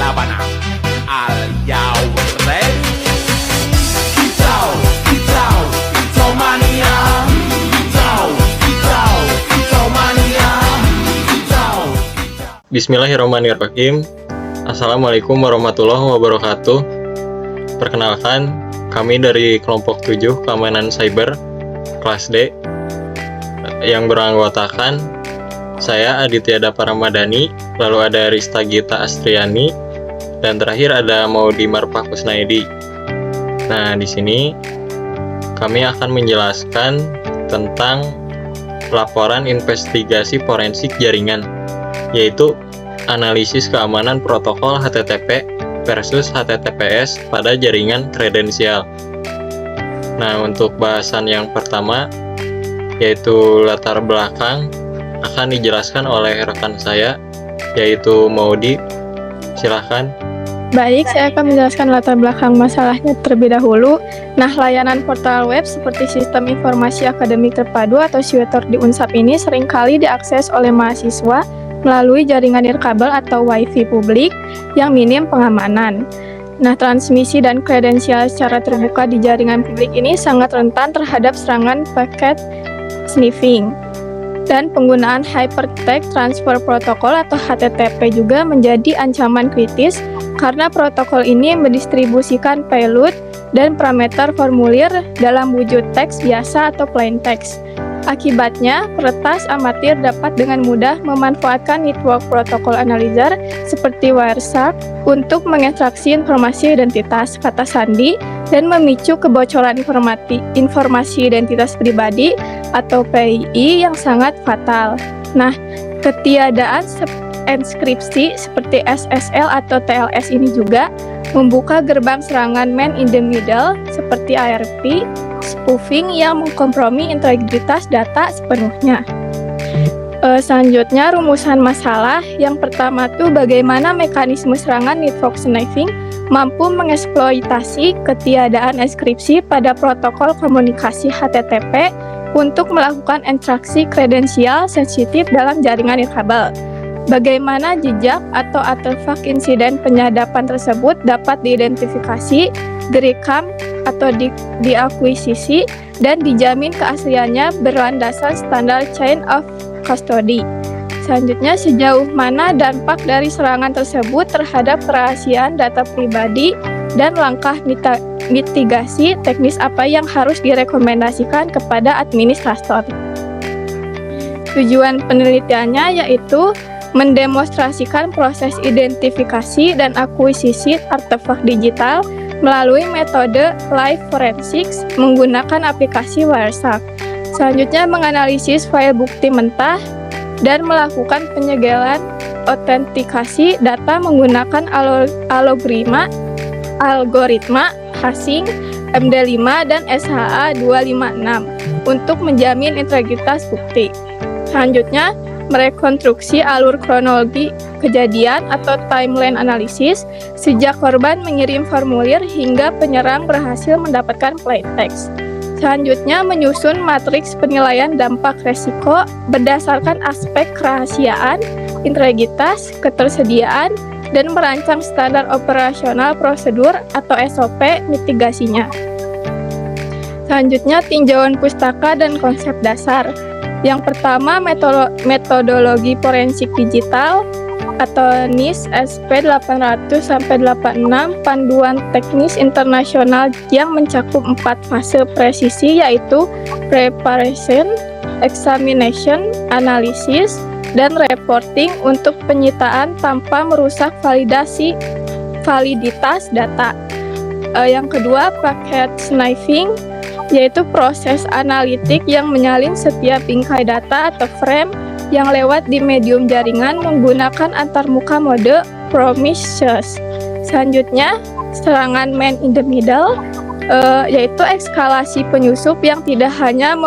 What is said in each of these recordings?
Sabana. Are you ready? Kicau, kicau, kicau mania. Kicau, kicau, kicau mania. Kicau, kicau. Bismillahirrahmanirrahim. Assalamualaikum warahmatullahi wabarakatuh. Perkenalkan, kami dari kelompok 7 keamanan cyber kelas D yang beranggotakan saya Aditya Dapa Ramadhani, lalu ada Rista Gita Astriani, dan terakhir ada Maudi Marfah Kusnaidi. Nah, di sini kami akan menjelaskan tentang laporan investigasi forensik jaringan, yaitu analisis keamanan protokol HTTP versus HTTPS pada jaringan kredensial. Nah, untuk bahasan yang pertama, yaitu latar belakang, akan dijelaskan oleh rekan saya, yaitu Maudi. Silahkan. Baik, saya akan menjelaskan latar belakang masalahnya terlebih dahulu. Nah, layanan portal web seperti Sistem Informasi Akademik Terpadu atau SIWETOR di UNSAP ini seringkali diakses oleh mahasiswa melalui jaringan nirkabel atau WiFi publik yang minim pengamanan. Nah, transmisi dan kredensial secara terbuka di jaringan publik ini sangat rentan terhadap serangan paket sniffing. Dan penggunaan Hypertext Transfer Protocol atau HTTP juga menjadi ancaman kritis karena protokol ini mendistribusikan payload dan parameter formulir dalam wujud teks biasa atau plain text. Akibatnya, peretas amatir dapat dengan mudah memanfaatkan network protokol analyzer seperti Wireshark untuk mengekstraksi informasi identitas kata sandi dan memicu kebocoran informasi identitas pribadi atau PII yang sangat fatal. Nah, ketiadaan enskripsi seperti SSL atau TLS ini juga membuka gerbang serangan man in the middle seperti ARP, spoofing yang mengkompromi integritas data sepenuhnya. Selanjutnya, rumusan masalah. Yang pertama tuh bagaimana mekanisme serangan network sniffing mampu mengeksploitasi ketiadaan enskripsi pada protokol komunikasi HTTP untuk melakukan ekstraksi kredensial sensitif dalam jaringan nirkabel. Bagaimana jejak atau artefak insiden penyadapan tersebut dapat diidentifikasi, direkam, atau diakuisisi, dan dijamin keasliannya berlandaskan standar chain of custody. Selanjutnya, sejauh mana dampak dari serangan tersebut terhadap kerahasiaan data pribadi dan langkah mitigasi teknis apa yang harus direkomendasikan kepada administrator. Tujuan penelitiannya yaitu mendemonstrasikan proses identifikasi dan akuisisi artefak digital melalui metode live forensics menggunakan aplikasi Wireshark. Selanjutnya, menganalisis file bukti mentah dan melakukan penyegelan autentikasi data menggunakan algoritma hashing MD5 dan SHA-256 untuk menjamin integritas bukti. Selanjutnya, merekonstruksi alur kronologi kejadian atau timeline analisis sejak korban mengirim formulir hingga penyerang berhasil mendapatkan plain text. Selanjutnya, menyusun matriks penilaian dampak resiko berdasarkan aspek kerahasiaan, integritas, ketersediaan, dan merancang standar operasional prosedur atau SOP mitigasinya. Selanjutnya, tinjauan pustaka dan konsep dasar. Yang pertama, metodologi forensik digital atau NIST SP800-86 panduan teknis internasional yang mencakup 4 fase presisi yaitu preparation, examination, analysis, dan reporting untuk penyitaan tanpa merusak validitas data. Yang kedua, packet sniffing, yaitu proses analitik yang menyalin setiap bingkai data atau frame yang lewat di medium jaringan menggunakan antarmuka mode Prometheus. Selanjutnya, serangan man in the middle, yaitu eskalasi penyusup yang tidak hanya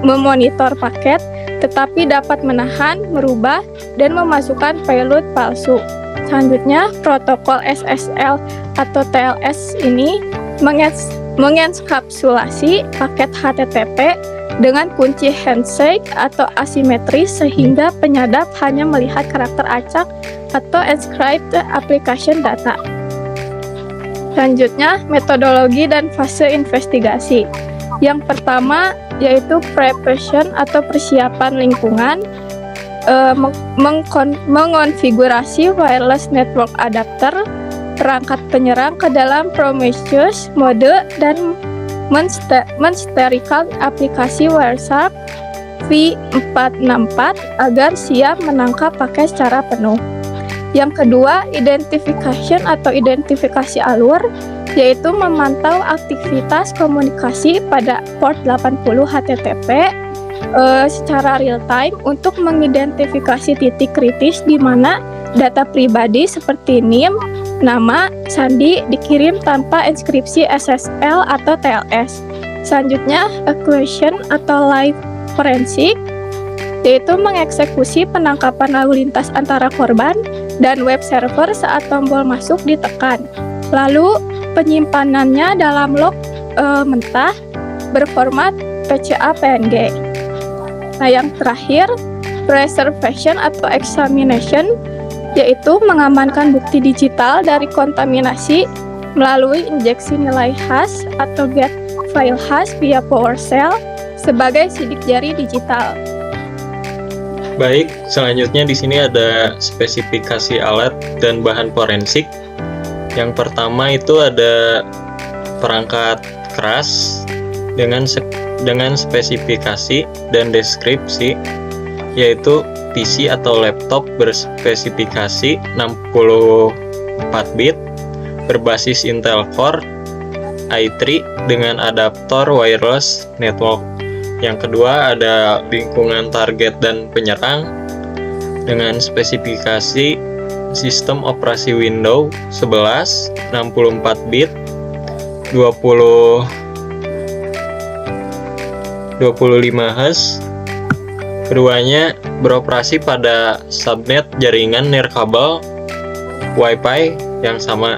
memonitor paket, tetapi dapat menahan, merubah, dan memasukkan payload palsu. Selanjutnya, protokol SSL atau TLS ini mengenkapsulasi paket HTTP dengan kunci handshake atau asimetris sehingga penyadap hanya melihat karakter acak atau encrypted application data. Selanjutnya, metodologi dan fase investigasi. Yang pertama yaitu preparation atau persiapan lingkungan, mengonfigurasi wireless network adapter, perangkat penyerang ke dalam Prometheus mode, dan mensterilkan aplikasi Wireshark V464 agar siap menangkap pakai secara penuh. Yang kedua, identification atau identifikasi alur, yaitu memantau aktivitas komunikasi pada port 80 HTTP secara real time untuk mengidentifikasi titik kritis di mana data pribadi seperti NIM, nama, sandi dikirim tanpa inskripsi SSL atau TLS. Selanjutnya, acquisition atau live forensik, yaitu mengeksekusi penangkapan lalu lintas antara korban dan web server saat tombol masuk ditekan. Lalu, penyimpanannya dalam log mentah berformat PCA PNG. Nah, yang terakhir, preservation atau examination, yaitu mengamankan bukti digital dari kontaminasi melalui injeksi nilai hash atau get file hash via PowerShell sebagai sidik jari digital. Baik, selanjutnya di sini ada spesifikasi alat dan bahan forensik. Yang pertama itu ada perangkat keras dengan spesifikasi dan deskripsi, yaitu PC atau laptop berspesifikasi 64 bit berbasis Intel Core i3 dengan adaptor wireless network. Yang kedua ada lingkungan target dan penyerang dengan spesifikasi sistem operasi Windows 11 64 bit 25 Hz. Keduanya beroperasi pada subnet jaringan nirkabel Wi-Fi yang sama.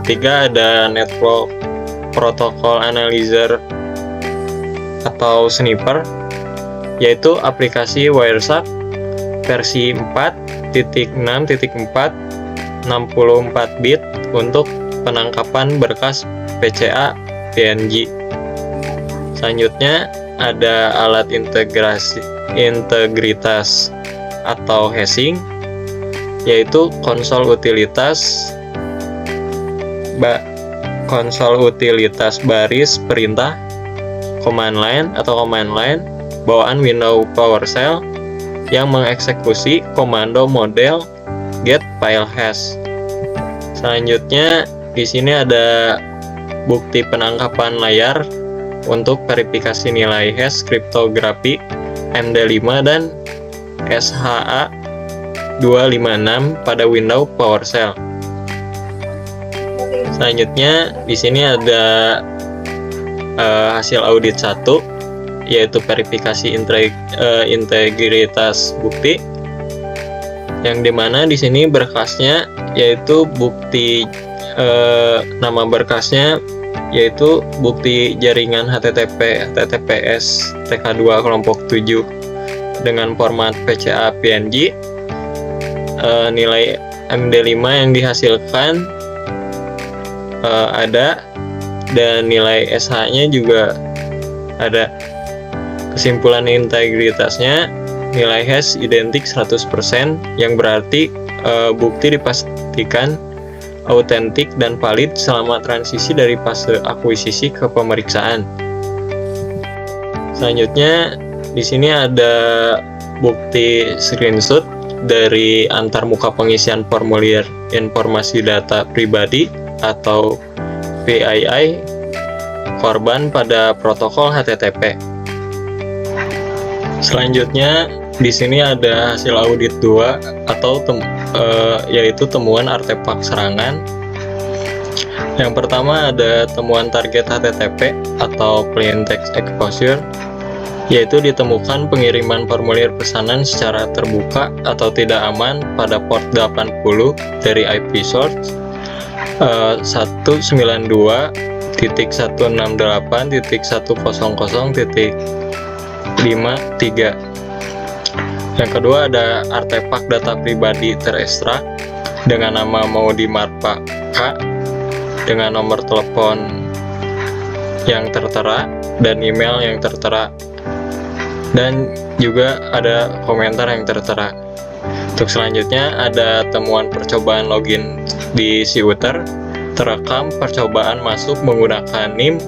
Ketiga ada network protocol analyzer atau sniper, yaitu aplikasi Wireshark versi 4.6.4 64 bit untuk penangkapan berkas PCA PNG. Selanjutnya ada alat integritas atau hashing, yaitu konsol utilitas baris perintah command line bawaan Windows PowerShell yang mengeksekusi komando model get file hash. Selanjutnya di sini ada bukti penangkapan layar untuk verifikasi nilai hash kriptografi MD5 dan SHA-256 pada Windows PowerShell. Selanjutnya di sini ada hasil audit 1, yaitu verifikasi integritas bukti, yang dimana di sini berkasnya yaitu bukti nama berkasnya yaitu bukti jaringan HTTPS TK2 kelompok 7 dengan format PCA PNG, nilai MD5 yang dihasilkan ada, dan nilai SH-nya juga ada. Kesimpulan integritasnya, nilai hash identik 100%, yang berarti bukti dipastikan autentik dan valid selama transisi dari fase akuisisi ke pemeriksaan. Selanjutnya di sini ada bukti screenshot dari antarmuka pengisian formulir informasi data pribadi atau PII korban pada protokol HTTP. Selanjutnya di sini ada hasil audit 2 atau yaitu temuan artefak serangan. Yang pertama ada temuan target HTTP atau plain text exposure, yaitu ditemukan pengiriman formulir pesanan secara terbuka atau tidak aman pada port 80 dari IP source 192.168.100.0 Yang kedua ada artefak data pribadi terekstrak dengan nama Maudy Marpa K dengan nomor telepon yang tertera dan email yang tertera, dan juga ada komentar yang tertera. Untuk selanjutnya ada temuan percobaan login di Siuter, terekam percobaan masuk menggunakan NIM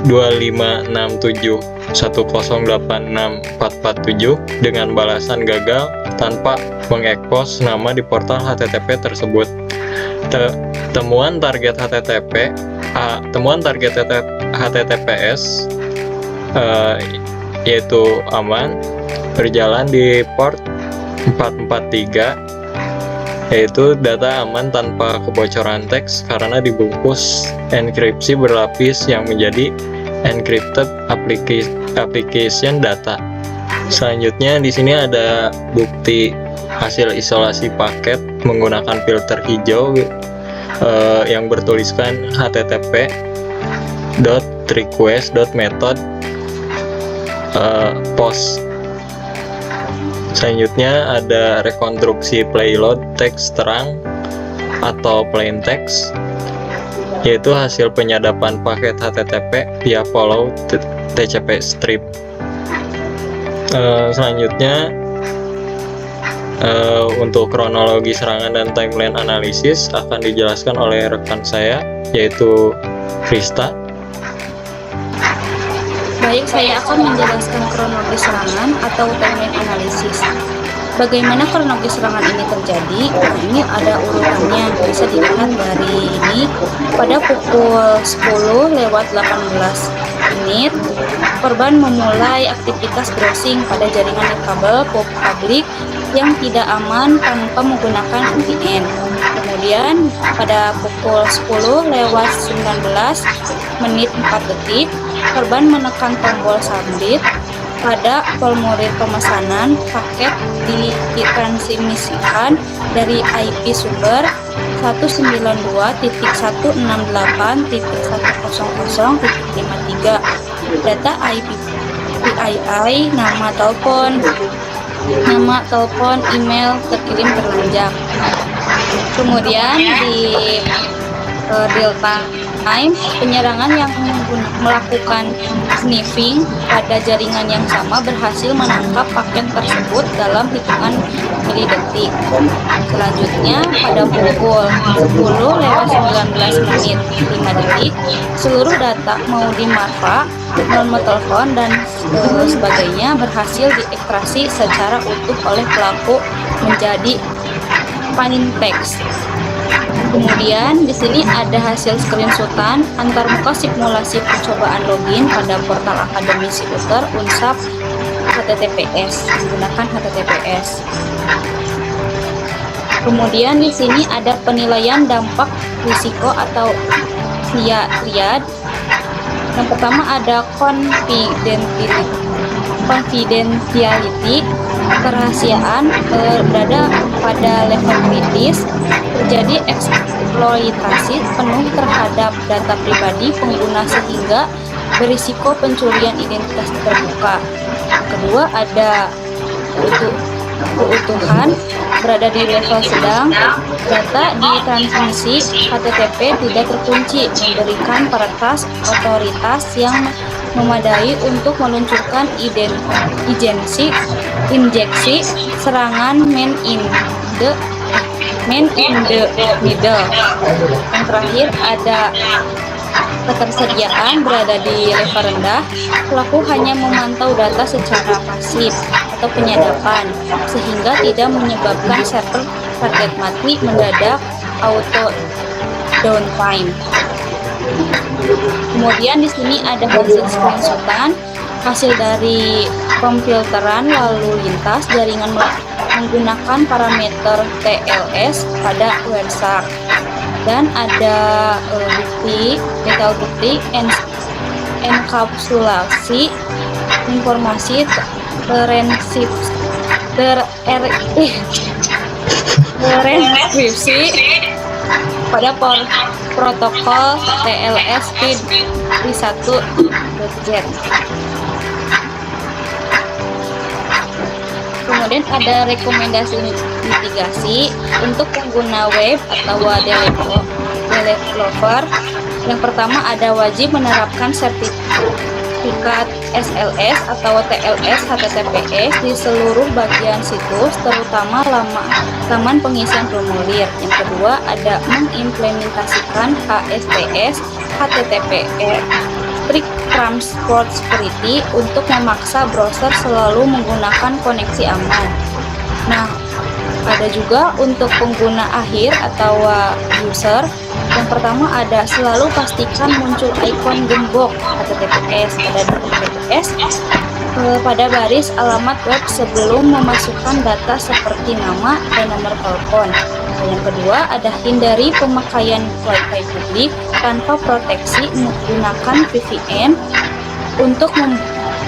25671086447 dengan balasan gagal tanpa mengekspos nama di portal HTTP tersebut. Temuan target HTTPS yaitu aman, berjalan di port 443, yaitu data aman tanpa kebocoran teks karena dibungkus enkripsi berlapis yang menjadi encrypted application data. Selanjutnya di sini ada bukti hasil isolasi paket menggunakan filter hijau yang bertuliskan http://request.method post. Selanjutnya ada rekonstruksi payload teks terang atau plain text, yaitu hasil penyadapan paket HTTP via follow TCP strip. Selanjutnya untuk kronologi serangan dan timeline analisis akan dijelaskan oleh rekan saya, yaitu Krista. Baik, saya akan menjelaskan kronologi serangan atau timeline analisis. Bagaimana kronologi serangan ini terjadi? Nah, ini ada urutannya, bisa dilihat dari ini. Pada pukul 10:18 korban memulai aktivitas browsing pada jaringan kabel publik yang tidak aman tanpa menggunakan VPN. Kemudian pada pukul 10:19 korban menekan tombol submit pada formulir pemesanan. Paket ditransmisikan dari IP sumber 192.168.100.53. Data IP PII, nama telepon, email terkirim terlanjang. Kemudian di real time, penyerangan yang melakukan sniffing pada jaringan yang sama berhasil menangkap paket tersebut dalam hitungan milidetik. Selanjutnya pada pukul 10:19 seluruh data Maudy Marpa, nomor telepon dan sebagainya berhasil diekstraksi secara utuh oleh pelaku menjadi plain text. Kemudian di sini ada hasil screenshotan antarmuka simulasi percobaan login pada portal Akademi Siuter Unsap HTTPS menggunakan HTTPS. Kemudian di sini ada penilaian dampak risiko atau triad. Yang pertama ada confidentiality, kerahasiaan berada pada level kritis, terjadi eksploitasi penuh terhadap data pribadi pengguna sehingga berisiko pencurian identitas terbuka. Kedua ada keutuhan, berada di level sedang, data di transmisi HTTP tidak terkunci, memberikan peretas otoritas yang memadai untuk meluncurkan injeksi serangan man in the middle. Yang terakhir ada ketersediaan, berada di level rendah, pelaku hanya memantau data secara pasif atau penyadapan sehingga tidak menyebabkan server target mati mendadak auto downtime. Kemudian di sini ada hasil screenshotan hasil dari pemfilteran lalu lintas jaringan menggunakan parameter TLS pada WireShark, dan ada detail bukti enkapsulasi informasi terenkripsi pada protokol TLS PID 1.Z. Kemudian ada rekomendasi mitigasi untuk pengguna web atau developer. Yang pertama ada wajib menerapkan sertifikat SLS atau TLS HTTPS di seluruh bagian situs, terutama laman pengisian formulir. Yang kedua ada mengimplementasikan HSTS HTTPS Strict Transport Security untuk memaksa browser selalu menggunakan koneksi aman. Nah, ada juga untuk pengguna akhir atau user. Yang pertama ada selalu pastikan muncul ikon gembok HTTPS pada baris alamat web sebelum memasukkan data seperti nama dan nomor telepon. Yang kedua ada hindari pemakaian Wi-Fi publik tanpa proteksi menggunakan VPN untuk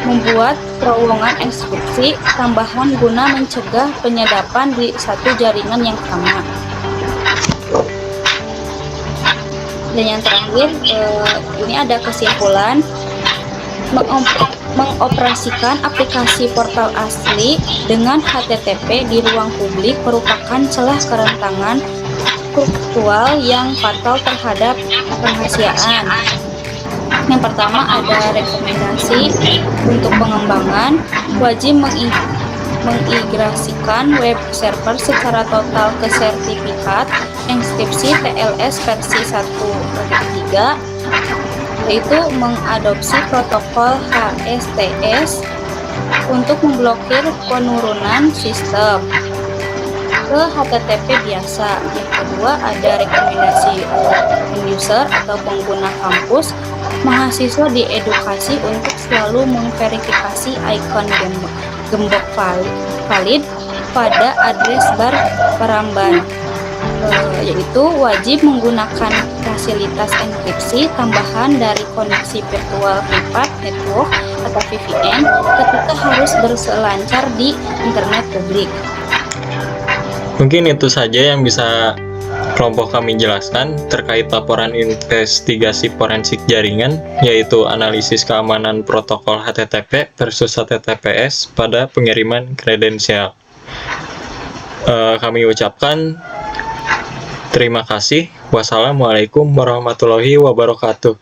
membuat terowongan ekskripsi tambahan guna mencegah penyadapan di satu jaringan yang sama. Dan yang terakhir, ini ada kesimpulan, mengoperasikan aplikasi portal asli dengan HTTP di ruang publik merupakan celah kerentangan struktural yang fatal terhadap kerahasiaan. Yang pertama ada rekomendasi untuk pengembangan, wajib mengintegrasikan web server secara total ke sertifikat enkripsi TLS versi 1.3, yaitu mengadopsi protokol HSTS untuk memblokir penurunan sistem ke HTTP biasa. Yang kedua ada rekomendasi user atau pengguna kampus, mahasiswa diedukasi untuk selalu memverifikasi ikon gembok valid pada address bar peramban, yaitu wajib menggunakan fasilitas enkripsi tambahan dari koneksi virtual private network atau VPN ketika harus berselancar di internet publik. Mungkin itu saja yang bisa kelompok kami jelaskan terkait laporan investigasi forensik jaringan, yaitu analisis keamanan protokol HTTP versus HTTPS pada pengiriman kredensial. Kami ucapkan terima kasih. Wassalamualaikum warahmatullahi wabarakatuh.